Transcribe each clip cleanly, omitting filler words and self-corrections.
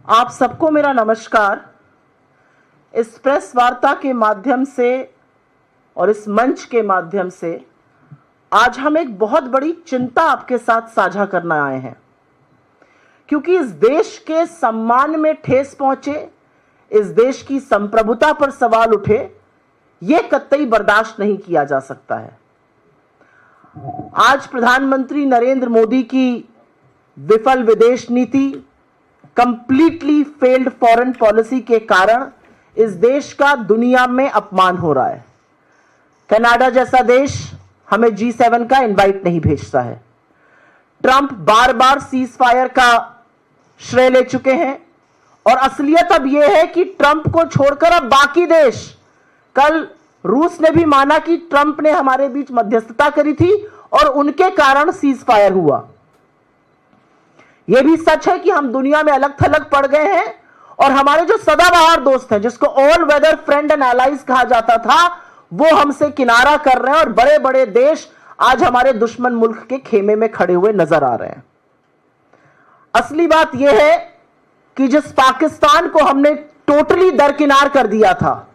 आप सबको मेरा नमस्कार। इस प्रेस वार्ता के माध्यम से और इस मंच के माध्यम से आज हम एक बहुत बड़ी चिंता आपके साथ साझा करना आए हैं, क्योंकि इस देश के सम्मान में ठेस पहुंचे, इस देश की संप्रभुता पर सवाल उठे, यह कतई बर्दाश्त नहीं किया जा सकता है। आज प्रधानमंत्री नरेंद्र मोदी की विफल विदेश नीति, कंप्लीटली फेल्ड फॉरेन पॉलिसी के कारण इस देश का दुनिया में अपमान हो रहा है। कनाडा जैसा देश हमें G7 का इनवाइट नहीं भेजता है। ट्रंप बार बार सीज फायर का श्रेय ले चुके हैं और असलियत अब यह है कि ट्रंप को छोड़कर अब बाकी देश, कल रूस ने भी माना कि ट्रंप ने हमारे बीच मध्यस्थता करी थी और उनके कारण सीज फायर हुआ। यह भी सच है कि हम दुनिया में अलग थलग पड़ गए हैं और हमारे जो सदाबहार दोस्त हैं, जिसको all weather friend and allies कहा जाता था, वो हमसे किनारा कर रहे हैं और बड़े बड़े देश आज हमारे दुश्मन मुल्क के खेमे में खड़े हुए नजर आ रहे हैं। असली बात यह है कि जिस पाकिस्तान को हमने टोटली दरकिनार कर दिया था,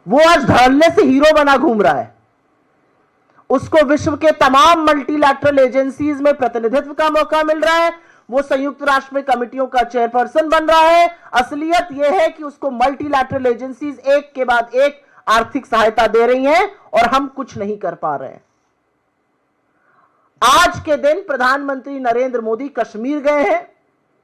वो आज धड़ल्ले से हीरो बना घूम रहा है। उसको विश्व के तमाम मल्टीलैटरल एजेंसीज में प्रतिनिधित्व का मौका मिल रहा है, वो संयुक्त राष्ट्र में कमिटियों का चेयरपर्सन बन रहा है। असलियत यह है कि उसको मल्टीलैटरल एजेंसीज एक के बाद एक आर्थिक सहायता दे रही हैं और हम कुछ नहीं कर पा रहे हैं। आज के दिन प्रधानमंत्री नरेंद्र मोदी कश्मीर गए हैं।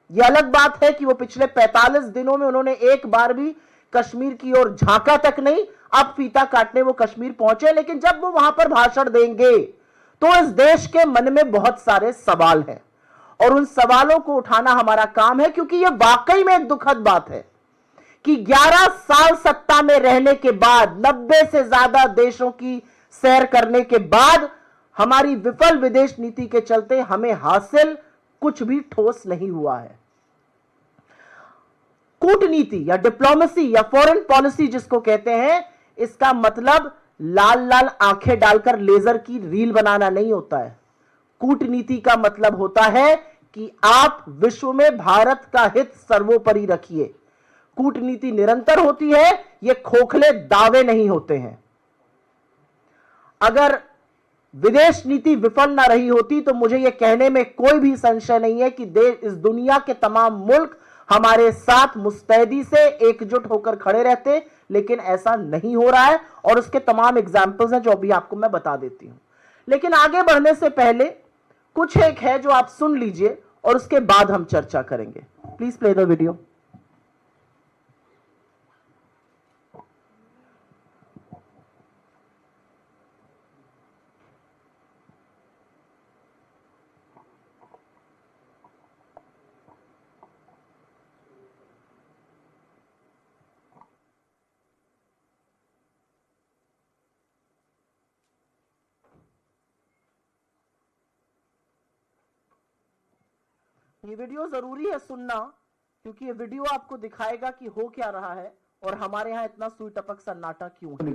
यह अलग बात है कि वो पिछले 45 दिनों में उन्होंने एक बार भी कश्मीर की ओर झांका तक नहीं। अब फीता काटने वो कश्मीर पहुंचे, लेकिन जब वो वहां पर भाषण देंगे तो इस देश के मन में बहुत सारे सवाल हैं और उन सवालों को उठाना हमारा काम है, क्योंकि यह वाकई में एक दुखद बात है कि 11 साल सत्ता में रहने के बाद, 90 से ज्यादा देशों की सैर करने के बाद, हमारी विफल विदेश नीति के चलते हमें हासिल कुछ भी ठोस नहीं हुआ है। कूटनीति या डिप्लोमेसी या फॉरेन पॉलिसी जिसको कहते हैं, इसका मतलब लाल लाल आंखें डालकर लेजर की रील बनाना नहीं होता है। कूटनीति का मतलब होता है कि आप विश्व में भारत का हित सर्वोपरि रखिए। कूटनीति निरंतर होती है, ये खोखले दावे नहीं होते हैं। अगर विदेश नीति विफल ना रही होती तो मुझे यह कहने में कोई भी संशय नहीं है कि इस दुनिया के तमाम मुल्क हमारे साथ मुस्तैदी से एकजुट होकर खड़े रहते, लेकिन ऐसा नहीं हो रहा है और उसके तमाम एग्जाम्पल्स हैं जो अभी आपको मैं बता देती हूं। लेकिन आगे बढ़ने से पहले कुछ एक है जो आप सुन लीजिए और उसके बाद हम चर्चा करेंगे। Please play the video. ये वीडियो जरूरी है सुनना, क्योंकि ये वीडियो आपको दिखाएगा कि हो क्या रहा है और हमारे यहाँ इतना सुई टपक सन्नाटा क्यों है।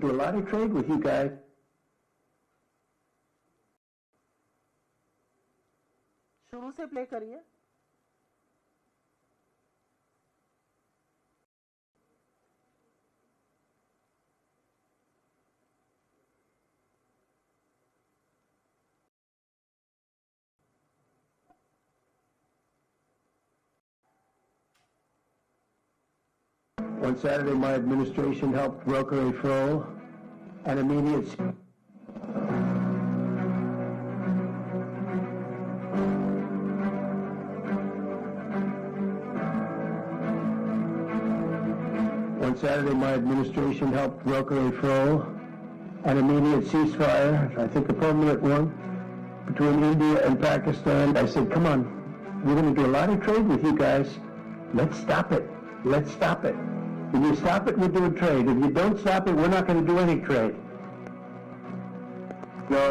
शुरू से प्ले करिए। On Saturday, my administration helped broker a full and immediate ceasefire, I think a permanent one, between India and Pakistan. I said, come on, we're going to do a lot of trade with you guys. Let's stop it. Let's stop it. If you stop it, we'll do a trade. If you don't stop it, we're not going to do any trade.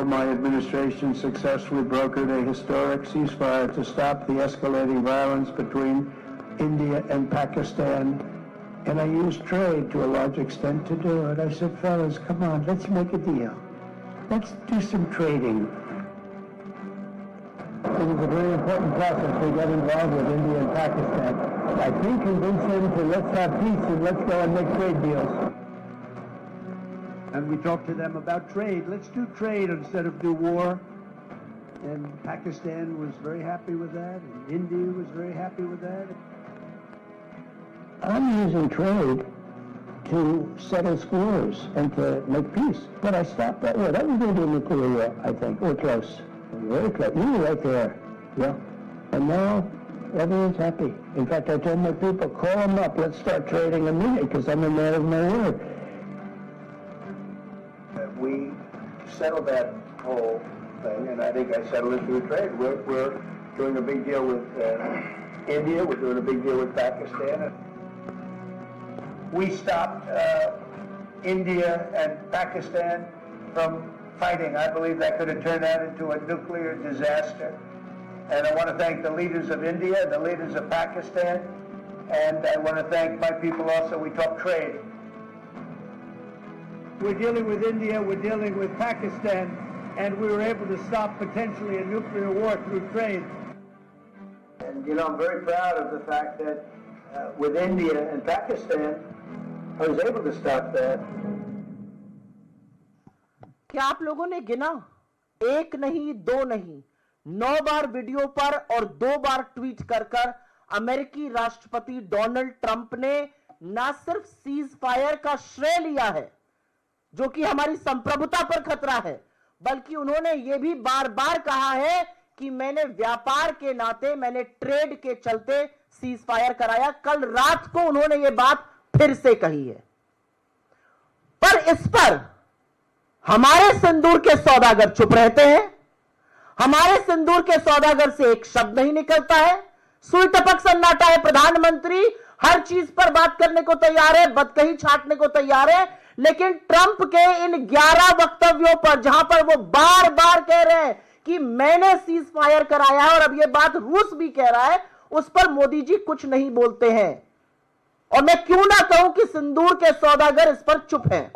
My administration successfully brokered a historic ceasefire to stop the escalating violence between India and Pakistan. And I used trade to a large extent to do it. I said, fellas, come on, let's make a deal. Let's do some trading. It is a very important process we got involved with India and Pakistan. I think convince them to let's have peace and let's go and make trade deals. And we talked to them about trade. Let's do trade instead of do war. And Pakistan was very happy with that, and India was very happy with that. I'm using trade to settle scores and to make peace. But I stopped that war. That was going to be a nuclear war, I think. We're close. Very close. You were right there. Yeah. And now everyone's happy. In fact, I told my people, call them up. Let's start trading immediately because I'm a man of my word. We settled that whole thing, and I think I settled it through trade. We're doing a big deal with India. We're doing a big deal with Pakistan. We stopped India and Pakistan from fighting. I believe that could have turned out into a nuclear disaster. And I want to thank the leaders of India and the leaders of Pakistan. And I want to thank my people also. We talk trade. We're dealing with India, we're dealing with Pakistan, and we were able to stop potentially a nuclear war through trade. And, I'm very proud of the fact that with India and Pakistan, I was able to stop that. क्या आप लोगों ने गिना? एक नहीं, दो नहीं, 9 बार video पर और 2 बार ट्वीट कर अमेरिकी राष्ट्रपति डोनाल्ड ट्रंप ने न सिर्फ सीज फायर का श्रेय लिया है, जो कि हमारी संप्रभुता पर खतरा है, बल्कि उन्होंने यह भी बार बार कहा है कि मैंने व्यापार के नाते, मैंने ट्रेड के चलते सीज फायर कराया। कल रात को उन्होंने यह बात फिर से कही है। पर इस पर हमारे सिंदूर के सौदागर चुप रहते हैं। हमारे सिंदूर के सौदागर से एक शब्द नहीं निकलता है। सुई टपक सन्नाटा है। प्रधानमंत्री हर चीज पर बात करने को तैयार है, बदकही छाटने को तैयार है, लेकिन ट्रंप के इन 11 वक्तव्यों पर, जहां पर वो बार बार कह रहे हैं कि मैंने सीज फायर कराया है और अब यह बात रूस भी कह रहा है, उस पर मोदी जी कुछ नहीं बोलते हैं। और मैं क्यों ना कहूं कि सिंदूर के सौदागर इस पर चुप हैं।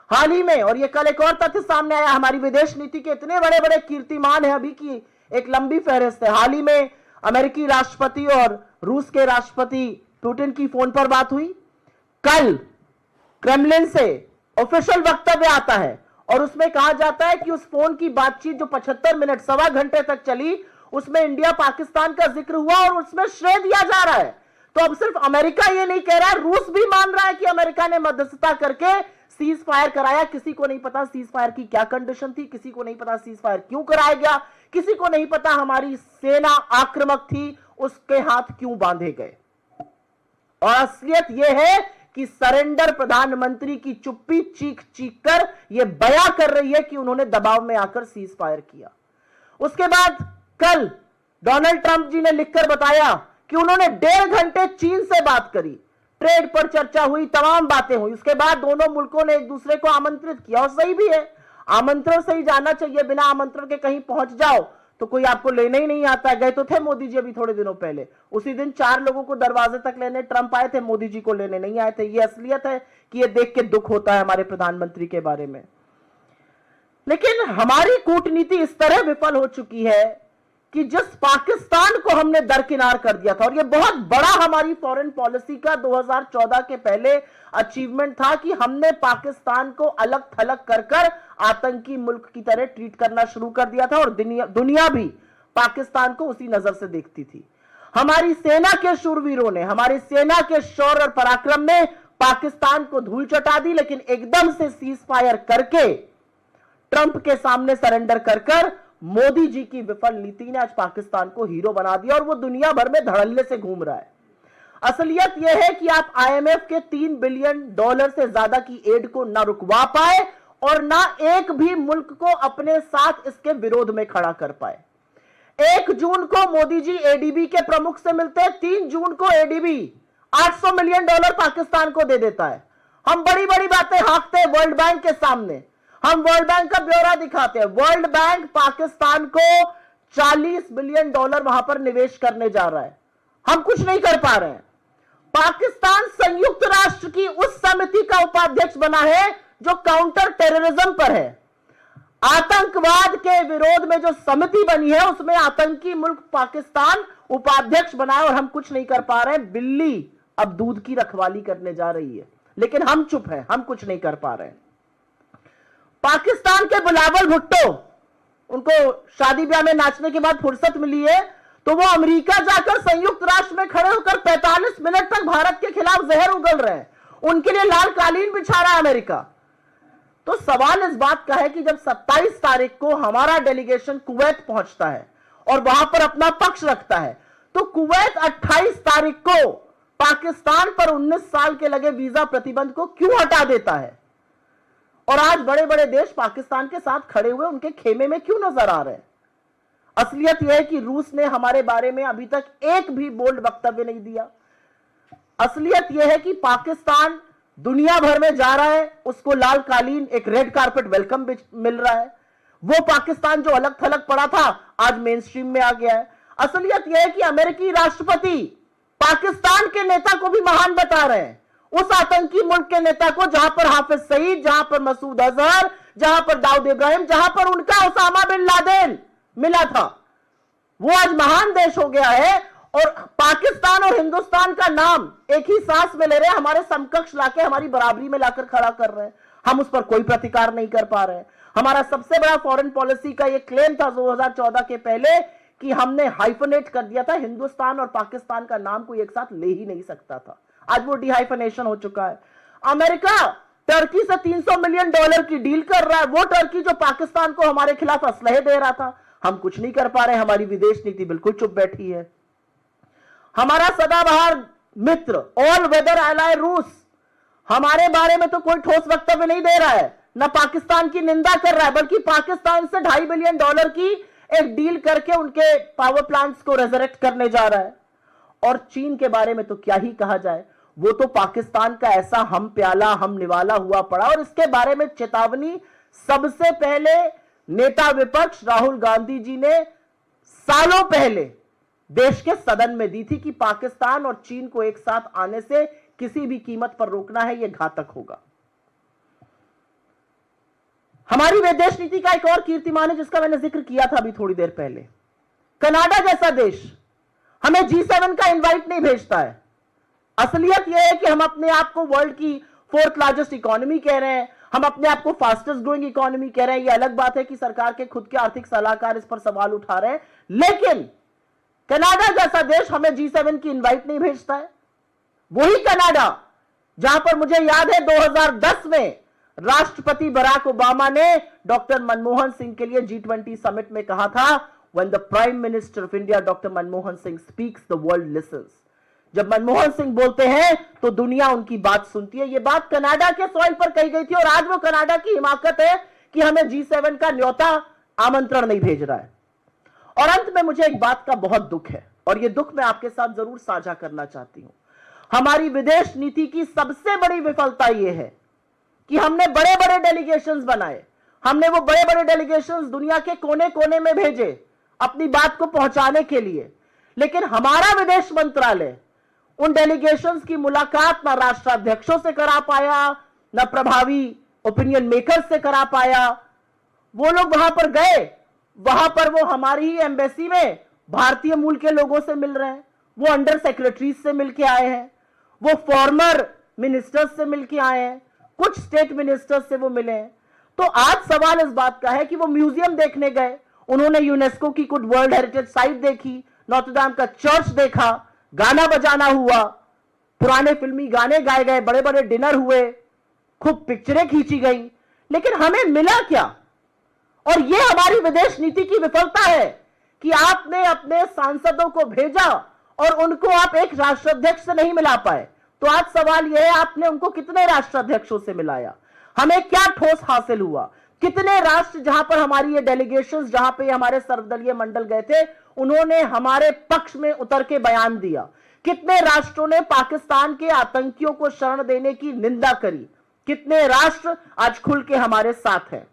हाल ही में, और यह कल एक और तथ्य सामने आया, हमारी विदेश नीति के इतने बड़े बड़े कीर्तिमान है अभी की एक लंबी फहरिस्त है। हाल ही में अमेरिकी राष्ट्रपति और रूस के राष्ट्रपति पुतिन की फोन पर बात हुई। कल क्रेमलिन से ऑफिशियल वक्तव्य आता है और उसमें कहा जाता है कि उस फोन की बातचीत जो 75 मिनट, सवा घंटे तक चली, उसमें इंडिया पाकिस्तान का जिक्र हुआ और उसमें श्रेय दिया जा रहा है। तो अब सिर्फ अमेरिका ये नहीं कह रहा है, रूस भी मान रहा है कि अमेरिका ने मध्यस्थता करके सीज फायर कराया। किसी को नहीं पता सीज फायर की क्या कंडीशन थी, किसी को नहीं पता सीज फायर क्यों कराया गया, किसी को नहीं पता हमारी सेना आक्रामक थी, उसके हाथ क्यों बांधे गए। और असलियत यह है कि सरेंडर प्रधानमंत्री की चुप्पी चीख चीख कर यह बयां कर रही है कि उन्होंने दबाव में आकर सीज फायर किया। उसके बाद कल डोनाल्ड ट्रंप जी ने लिखकर बताया कि उन्होंने 1.5 घंटे चीन से बात करी, ट्रेड पर चर्चा हुई, तमाम बातें हुई। उसके बाद दोनों मुल्कों ने एक दूसरे को आमंत्रित किया, और सही भी है, आमंत्रण से ही जाना चाहिए। बिना आमंत्रण के कहीं पहुंच जाओ तो कोई आपको लेने ही नहीं आता। गए तो थे मोदी जी अभी थोड़े दिनों पहले, उसी दिन 4 लोगों को दरवाजे तक लेने ट्रंप आए थे, मोदी जी को लेने नहीं आए थे। ये असलियत है कि ये देख के दुख होता है हमारे प्रधानमंत्री के बारे में। लेकिन हमारी कूटनीति इस तरह विफल हो चुकी है कि जिस पाकिस्तान को हमने दरकिनार कर दिया था, और यह बहुत बड़ा हमारी फॉरेन पॉलिसी का 2014 के पहले अचीवमेंट था कि हमने पाकिस्तान को अलग थलग कर आतंकी मुल्क की तरह ट्रीट करना शुरू कर दिया था, और दुनिया भी पाकिस्तान को उसी नजर से देखती थी। हमारी सेना के शूरवीरों ने, हमारी सेना के शौर्य और पराक्रम ने पाकिस्तान को धूल चटा दी, लेकिन एकदम से सीज फायर करके ट्रंप के सामने सरेंडर कर मोदी जी की विफल नीति ने आज पाकिस्तान को हीरो बना दिया, और वो दुनिया भर में धड़ल्ले से घूम रहा है। असलियत यह है कि आप IMF के $3 बिलियन से ज्यादा की एड को ना रुकवा पाए और ना एक भी मुल्क को अपने साथ इसके विरोध में खड़ा कर पाए। 1 जून को मोदी जी ADB के प्रमुख से मिलते हैं, 3 जून को ADB $800 मिलियन पाकिस्तान को दे देता है। हम बड़ी बड़ी बातें हाँकते हैं वर्ल्ड बैंक के सामने, हम वर्ल्ड बैंक का ब्यौरा दिखाते हैं। वर्ल्ड बैंक पाकिस्तान को $40 बिलियन वहां पर निवेश करने जा रहा है, हम कुछ नहीं कर पा रहे हैं। पाकिस्तान संयुक्त राष्ट्र की उस समिति का उपाध्यक्ष बना है जो काउंटर टेररिज्म पर है। आतंकवाद के विरोध में जो समिति बनी है उसमें आतंकी मुल्क पाकिस्तान उपाध्यक्ष बनाए और हम कुछ नहीं कर पा रहे हैं। बिल्ली अब दूध की रखवाली करने जा रही है, लेकिन हम चुप हैं, हम कुछ नहीं कर पा रहे हैं। पाकिस्तान के बिलावल भुट्टो, उनको शादी ब्याह में नाचने के बाद फुर्सत मिली है तो वो अमेरिका जाकर संयुक्त राष्ट्र में खड़े होकर 45 मिनट तक भारत के खिलाफ जहर उगल रहे हैं। उनके लिए लाल कालीन बिछा रहा है अमेरिका। तो सवाल इस बात का है कि जब 27 तारीख को हमारा डेलीगेशन कुवैत पहुंचता है और वहां पर अपना पक्ष रखता है, तो कुवैत 28 तारीख को पाकिस्तान पर 19 साल के लगे वीजा प्रतिबंध को क्यों हटा देता है? और आज बड़े बड़े देश पाकिस्तान के साथ खड़े हुए उनके खेमे में क्यों नजर आ रहे हैं? असलियत यह है कि रूस ने हमारे बारे में अभी तक एक भी बोल्ड वक्तव्य नहीं दिया। असलियत यह है कि पाकिस्तान दुनिया भर में जा रहा है, उसको लाल कालीन, एक रेड कारपेट वेलकम मिल रहा है। वो पाकिस्तान जो अलग थलग पड़ा था आज मेन स्ट्रीम में आ गया है। असलियत यह है कि अमेरिकी राष्ट्रपति पाकिस्तान के नेता को भी महान बता रहे हैं, उस आतंकी मुल्क के नेता को जहां पर हाफिज सईद, जहां पर मसूद अजहर, जहां पर दाऊद इब्राहिम, जहां पर उनका उसामा बिन लादेन मिला था। वो आज महान देश हो गया है और पाकिस्तान और हिंदुस्तान का नाम एक ही सांस में ले रहे हैं, हमारे समकक्ष लाके हमारी बराबरी में लाकर खड़ा कर रहे हैं। हम उस पर कोई प्रतिकार नहीं कर पा रहे हैं। हमारा सबसे बड़ा फॉरेन पॉलिसी का ये क्लेम था 2014 के पहले कि हमने हाइफनेट कर दिया था, हिंदुस्तान और पाकिस्तान का नाम कोई एक साथ ले ही नहीं सकता था। आज वो डिहाइफनेशन हो चुका है। अमेरिका टर्की से $300 मिलियन की डील कर रहा है, वो टर्की जो पाकिस्तान को हमारे खिलाफ असलहे दे रहा था। हम कुछ नहीं कर पा रहे, हमारी विदेश नीति बिल्कुल चुप बैठी है। हमारा सदाबहार मित्र ऑल वेदर एलाय रूस हमारे बारे में तो कोई ठोस वक्तव्य नहीं दे रहा है, न पाकिस्तान की निंदा कर रहा है, बल्कि पाकिस्तान से $2.5 बिलियन की एक डील करके उनके पावर प्लांट्स को रेजरेक्ट करने जा रहा है। और चीन के बारे में तो क्या ही कहा जाए, वो तो पाकिस्तान का ऐसा हम प्याला हम निवाला हुआ पड़ा। और इसके बारे में चेतावनी सबसे पहले नेता विपक्ष राहुल गांधी जी ने सालों पहले देश के सदन में दी थी कि पाकिस्तान और चीन को एक साथ आने से किसी भी कीमत पर रोकना है, यह घातक होगा। हमारी विदेश नीति का एक और कीर्तिमान है जिसका मैंने जिक्र किया था अभी थोड़ी देर पहले। कनाडा जैसा देश हमें G7 का इनवाइट नहीं भेजता है। असलियत यह है कि हम अपने आप को वर्ल्ड की 4th लार्जेस्ट इकोनॉमी कह रहे हैं, हम अपने आप को फास्टेस्ट ग्रोइंग इकोनॉमी कह रहे हैं। यह अलग बात है कि सरकार के खुद के आर्थिक सलाहकार इस पर सवाल उठा रहे हैं, लेकिन कनाडा जैसा देश हमें G7 की इनवाइट नहीं भेजता है। वही कनाडा जहां पर मुझे याद है 2010 में राष्ट्रपति बराक ओबामा ने डॉक्टर मनमोहन सिंह के लिए G20 समिट में कहा था, When the Prime Minister of India, Dr. Manmohan Singh speaks, the world listens. जब मनमोहन सिंह बोलते हैं तो दुनिया उनकी बात सुनती है। यह बात कनाडा के सॉइल पर कही गई थी और आज वो कनाडा की हिमाकत है कि हमें G7 का न्योता आमंत्रण नहीं भेज रहा है। और अंत में मुझे एक बात का बहुत दुख है और यह दुख मैं आपके साथ जरूर साझा करना चाहती हूं। हमारी विदेश नीति की सबसे बड़ी विफलता यह है कि हमने बड़े बड़े डेलीगेशंस बनाए, हमने वो बड़े बड़े डेलीगेशंस दुनिया के कोने कोने में भेजे अपनी बात को पहुंचाने के लिए, लेकिन हमारा विदेश मंत्रालय उन डेलीगेशंस की मुलाकात ना राष्ट्राध्यक्षों से करा पाया, ना प्रभावी ओपिनियन मेकर्स से करा पाया। वो लोग वहां पर गए, वहां पर वो हमारी ही एम्बेसी में भारतीय मूल के लोगों से मिल रहे हैं, वो अंडर सेक्रेटरीज से मिलके आए हैं, वो फॉर्मर मिनिस्टर्स से मिलके आए हैं, कुछ स्टेट मिनिस्टर्स से वो मिले हैं। तो आज सवाल इस बात का है कि वो म्यूजियम देखने गए, उन्होंने यूनेस्को की कुछ वर्ल्ड हेरिटेज साइट देखी, नोत्र दाम का चर्च देखा, गाना बजाना हुआ, पुराने फिल्मी गाने गाए गए, बड़े बड़े डिनर हुए, खूब पिक्चरें खींची गई, लेकिन हमें मिला क्या? और यह हमारी विदेश नीति की विफलता है कि आपने अपने सांसदों को भेजा और उनको आप एक राष्ट्राध्यक्ष से नहीं मिला पाए। तो आज सवाल यह है, आपने उनको कितने राष्ट्राध्यक्षों से मिलाया? हमें क्या ठोस हासिल हुआ? कितने राष्ट्र जहां पर हमारी ये डेलीगेशंस, जहां पे हमारे सर्वदलीय मंडल गए थे, उन्होंने हमारे पक्ष में उतर के बयान दिया? कितने राष्ट्रों ने पाकिस्तान के आतंकियों को शरण देने की निंदा करी? कितने राष्ट्र आज खुल के हमारे साथ हैं?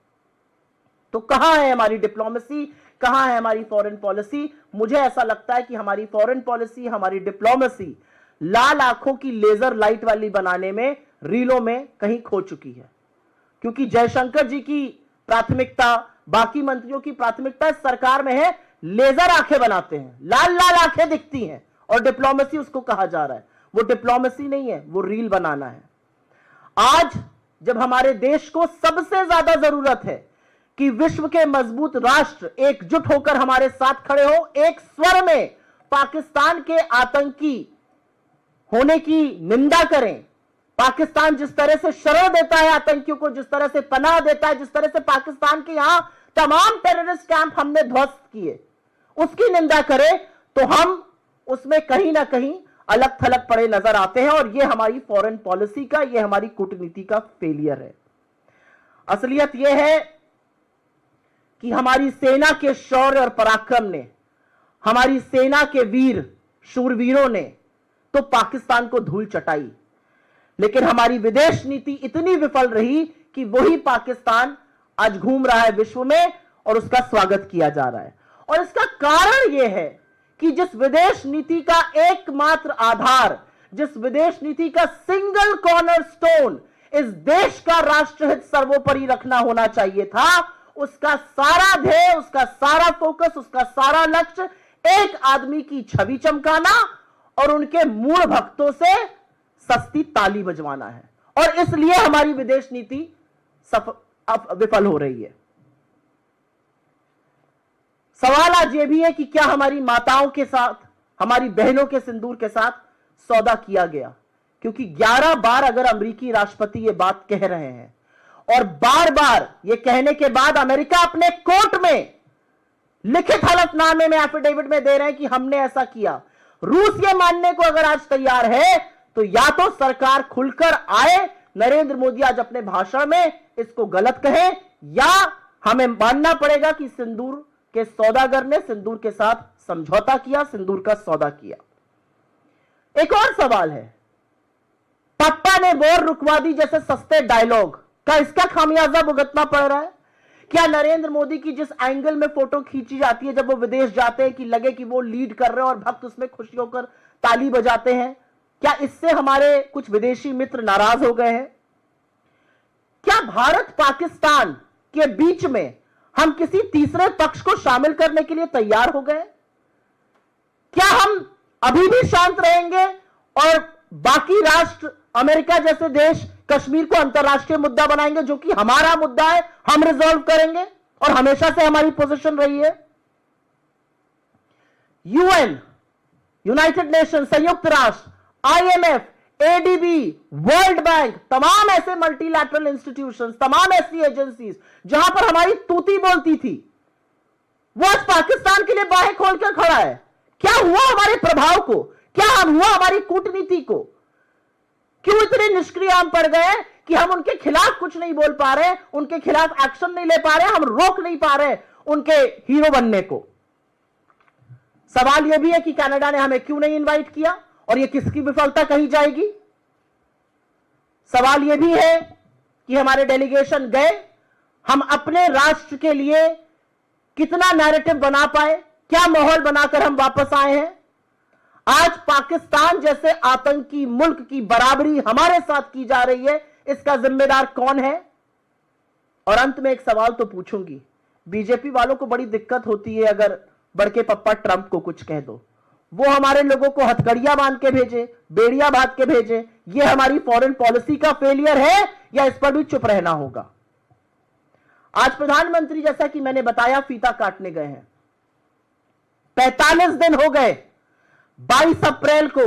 तो कहां है हमारी डिप्लोमेसी, कहां है हमारी फॉरेन पॉलिसी? मुझे ऐसा लगता है कि हमारी फॉरेन पॉलिसी, हमारी डिप्लोमेसी लाल आंखों की लेजर लाइट वाली बनाने में, रीलों में कहीं खो चुकी है। क्योंकि जयशंकर जी की प्राथमिकता, बाकी मंत्रियों की प्राथमिकता इस सरकार में है लेजर आंखें बनाते हैं, लाल लाल आंखें दिखती हैं और डिप्लोमेसी उसको कहा जा रहा है। वो डिप्लोमेसी नहीं है, वो रील बनाना है। आज जब हमारे देश को सबसे ज्यादा जरूरत है कि विश्व के मजबूत राष्ट्र एकजुट होकर हमारे साथ खड़े हो, एक स्वर में पाकिस्तान के आतंकी होने की निंदा करें, पाकिस्तान जिस तरह से शरण देता है आतंकियों को, जिस तरह से पनाह देता है, जिस तरह से पाकिस्तान के यहां तमाम टेररिस्ट कैंप हमने ध्वस्त किए, उसकी निंदा करें, तो हम उसमें कहीं ना कहीं अलग थलग पड़े नजर आते हैं। और यह हमारी फॉरेन पॉलिसी का, यह हमारी कूटनीति का फेलियर है। असलियत यह है कि हमारी सेना के शौर्य और पराक्रम ने, हमारी सेना के वीर शूरवीरों ने तो पाकिस्तान को धूल चटाई, लेकिन हमारी विदेश नीति इतनी विफल रही कि वही पाकिस्तान आज घूम रहा है विश्व में और उसका स्वागत किया जा रहा है। और इसका कारण यह है कि जिस विदेश नीति का एकमात्र आधार, जिस विदेश नीति का सिंगल कॉर्नरस्टोन इस देश का राष्ट्रहित सर्वोपरि रखना होना चाहिए था, उसका सारा ध्येय, उसका सारा फोकस, उसका सारा लक्ष्य एक आदमी की छवि चमकाना और उनके मूल भक्तों से सस्ती ताली बजवाना है। और इसलिए हमारी विदेश नीति विफल हो रही है। सवाल आज यह भी है कि क्या हमारी माताओं के साथ, हमारी बहनों के सिंदूर के साथ सौदा किया गया? क्योंकि 11 बार अगर अमेरिकी राष्ट्रपति यह बात कह रहे हैं और बार बार यह कहने के बाद अमेरिका अपने कोर्ट में लिखित हलफनामे में, एफिडेविट में दे रहे हैं कि हमने ऐसा किया, रूस ये मानने को अगर आज तैयार है, तो या तो सरकार खुलकर आए, नरेंद्र मोदी आज अपने भाषण में इसको गलत कहे, या हमें मानना पड़ेगा कि सिंदूर के सौदागर ने सिंदूर के साथ समझौता किया, सिंदूर का सौदा किया। एक और सवाल है, पप्पा ने वॉर रुकवा दी जैसे सस्ते डायलॉग का इसका खामियाजा भुगतना पड़ रहा है? क्या नरेंद्र मोदी की जिस एंगल में फोटो खींची जाती है जब वो विदेश जाते हैं कि लगे कि वो लीड कर रहे हैं और भक्त उसमें खुशी होकर ताली बजाते हैं, क्या इससे हमारे कुछ विदेशी मित्र नाराज हो गए हैं? क्या भारत पाकिस्तान के बीच में हम किसी तीसरे पक्ष को शामिल करने के लिए तैयार हो गए? क्या हम अभी भी शांत रहेंगे और बाकी राष्ट्र, अमेरिका जैसे देश कश्मीर को अंतरराष्ट्रीय मुद्दा बनाएंगे जो कि हमारा मुद्दा है, हम रिजॉल्व करेंगे और हमेशा से हमारी पोजीशन रही है? यूएन, यूनाइटेड नेशन, संयुक्त राष्ट्र, आईएमएफ, एडीबी, वर्ल्ड बैंक, तमाम ऐसे मल्टीलैटरल इंस्टीट्यूशंस, तमाम ऐसी एजेंसीज जहां पर हमारी तूती बोलती थी, वो आज पाकिस्तान के लिए बाहें खोलकर खड़ा है। क्या हुआ हमारे प्रभाव को? क्या हुआ हमारी कूटनीति को? क्यों इतने निष्क्रिय हम पड़ गए कि हम उनके खिलाफ कुछ नहीं बोल पा रहे, उनके खिलाफ एक्शन नहीं ले पा रहे, हम रोक नहीं पा रहे उनके हीरो बनने को? सवाल यह भी है कि कनाडा ने हमें क्यों नहीं इनवाइट किया और यह किसकी विफलता कही जाएगी? सवाल यह भी है कि हमारे डेलीगेशन गए, हम अपने राष्ट्र के लिए कितना नैरेटिव बना पाए, क्या माहौल बनाकर हम वापस आए हैं? आज पाकिस्तान जैसे आतंकी मुल्क की बराबरी हमारे साथ की जा रही है, इसका जिम्मेदार कौन है? और अंत में एक सवाल तो पूछूंगी, बीजेपी वालों को बड़ी दिक्कत होती है अगर बड़के पप्पा ट्रंप को कुछ कह दो, वो हमारे लोगों को हथकड़ियां बांध के भेजे, बेड़ियां बांध के भेजे। ये हमारी फॉरेन पॉलिसी का फेलियर है या इस पर भी चुप रहना होगा? आज प्रधानमंत्री, जैसा कि मैंने बताया, फीता काटने गए हैं। 45 दिन हो गए। 22 अप्रैल को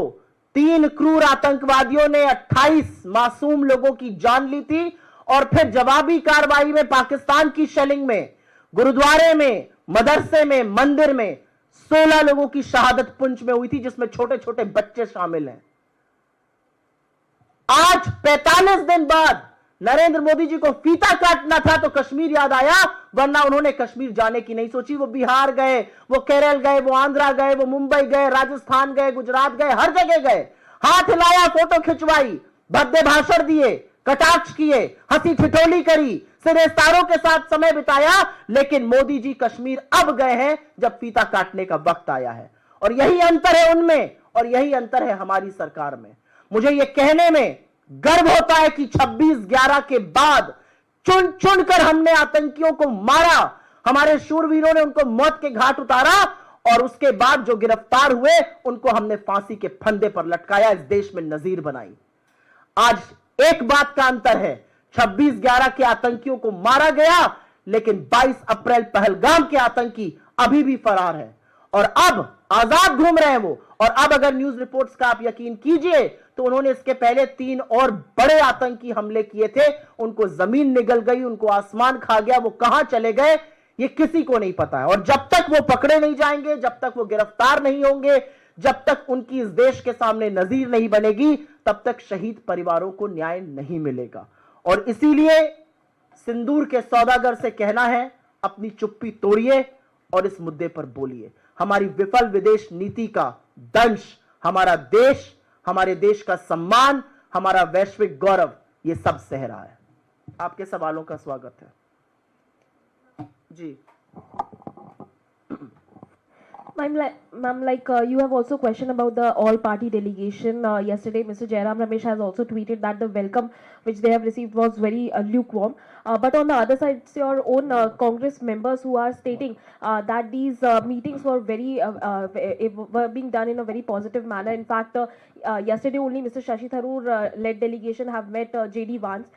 3 क्रूर आतंकवादियों ने 28 मासूम लोगों की जान ली थी और फिर जवाबी कार्रवाई में पाकिस्तान की शेलिंग में, गुरुद्वारे में, मदरसे में, मंदिर में 16 लोगों की शहादत पुंछ में हुई थी, जिसमें छोटे छोटे बच्चे शामिल हैं। आज 45 दिन बाद नरेंद्र मोदी जी को फीता काटना था तो कश्मीर याद आया, वरना उन्होंने कश्मीर जाने की नहीं सोची। वो बिहार गए, वो केरल गए, वो आंध्रा गए, वो मुंबई गए, राजस्थान गए, गुजरात गए, हर जगह गए, हाथ हिलाया, फोटो खिंचवाई, भद्दे भाषण दिए, कटाक्ष किए, हंसी ठिठोली करी, सिरेस्तारों के साथ समय बिताया, लेकिन मोदी जी कश्मीर अब गए हैं जब फीता काटने का वक्त आया है। और यही अंतर है उनमें और यही अंतर है हमारी सरकार में। मुझे यह कहने में गर्व होता है कि 26/11 के बाद चुन चुनकर हमने आतंकियों को मारा, हमारे शूरवीरों ने उनको मौत के घाट उतारा और उसके बाद जो गिरफ्तार हुए उनको हमने फांसी के फंदे पर लटकाया, इस देश में नजीर बनाई। आज एक बात का अंतर है, 26/11 के आतंकियों को मारा गया, लेकिन 22 अप्रैल पहलगाम के आतंकी अभी भी फरार है और अब आजाद घूम रहे हैं वो। और अब अगर न्यूज रिपोर्ट्स का आप यकीन कीजिए तो उन्होंने इसके पहले 3 और बड़े आतंकी हमले किए थे, उनको जमीन निगल गई, उनको आसमान खा गया, वो कहां चले गए ये किसी को नहीं पता है। और जब तक वो पकड़े नहीं जाएंगे, जब तक वो गिरफ्तार नहीं होंगे, जब तक उनकी इस देश के सामने नजीर नहीं बनेगी, तब तक शहीद परिवारों को न्याय नहीं मिलेगा। और इसीलिए सिंदूर के सौदागर से कहना है, अपनी चुप्पी तोड़िए और इस मुद्दे पर बोलिए। हमारी विफल विदेश नीति का दंश हमारा देश, हमारे देश का सम्मान, हमारा वैश्विक गौरव, ये सब सह रहा है। आपके सवालों का स्वागत है जी। Ma'am, you have also questioned about the all-party delegation. Yesterday, Mr. Jairam Ramesh has also tweeted that the welcome which they have received was very lukewarm. But on the other side, it's your own Congress members who are stating that these meetings were were being done in a very positive manner. In fact, yesterday only Mr. Shashi Tharoor led delegation have met J.D. Vance.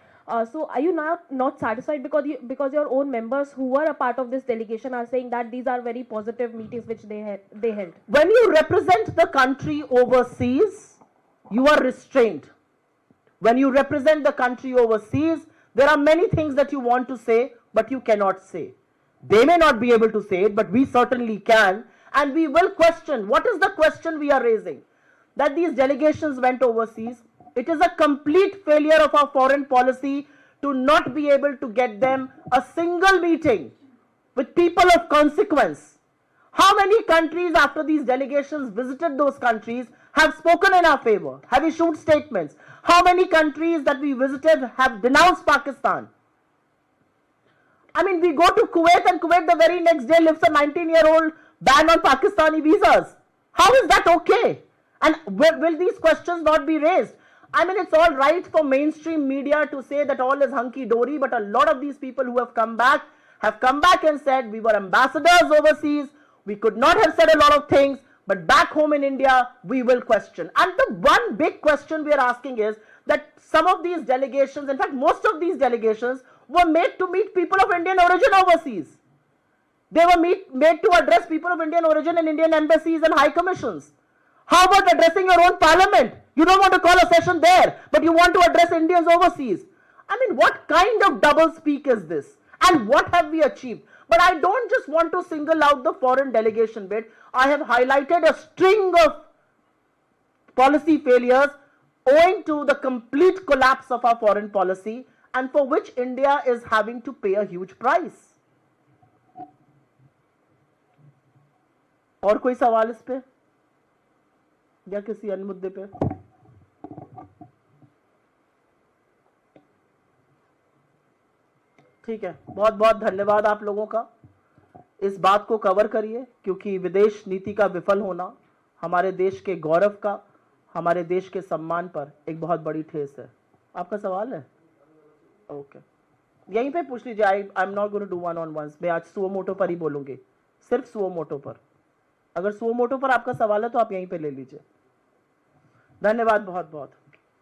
So are you not satisfied because your own members who were a part of this delegation are saying that these are very positive meetings which they held? When you represent the country overseas, you are restrained. When you represent the country overseas, there are many things that you want to say, but you cannot say. They may not be able to say it, but we certainly can, and we will question. What is the question we are raising? That these delegations went overseas. It is a complete failure of our foreign policy to not be able to get them a single meeting with people of consequence. How many countries after these delegations visited those countries have spoken in our favor, have issued statements? How many countries that we visited have denounced Pakistan? I mean, we go to Kuwait and Kuwait the very next day lifts a 19-year-old ban on Pakistani visas. How is that okay? And will these questions not be raised? I mean, it's all right for mainstream media to say that all is hunky-dory, but a lot of these people who have come back and said we were ambassadors overseas, we could not have said a lot of things, but back home in India, we will question. And the one big question we are asking is that some of these delegations, in fact, most of these delegations were made to meet people of Indian origin overseas. They were made to address people of Indian origin in Indian embassies and high commissions. How about addressing your own parliament? You don't want to call a session there, but you want to address Indians overseas. I mean, what kind of double speak is this? And what have we achieved? But I don't just want to single out the foreign delegation bit. I have highlighted a string of policy failures owing to the complete collapse of our foreign policy and for which India is having to pay a huge price. और कोई सवाल इस पे या किसी अन्य मुद्दे पे? ठीक है, बहुत बहुत धन्यवाद आप लोगों का। इस बात को कवर करिए क्योंकि विदेश नीति का विफल होना हमारे देश के गौरव का, हमारे देश के सम्मान पर एक बहुत बड़ी ठेस है। आपका सवाल है? ओके, यहीं पे पूछ लीजिए। I am not going to do one on ones. मैं आज सुओ मोटो पर ही बोलूंगी, सिर्फ सुओ मोटो पर। अगर सुओ मोटो पर आपका सवाल है तो आप यहीं पे ले लीजिए। धन्यवाद बहुत बहुत।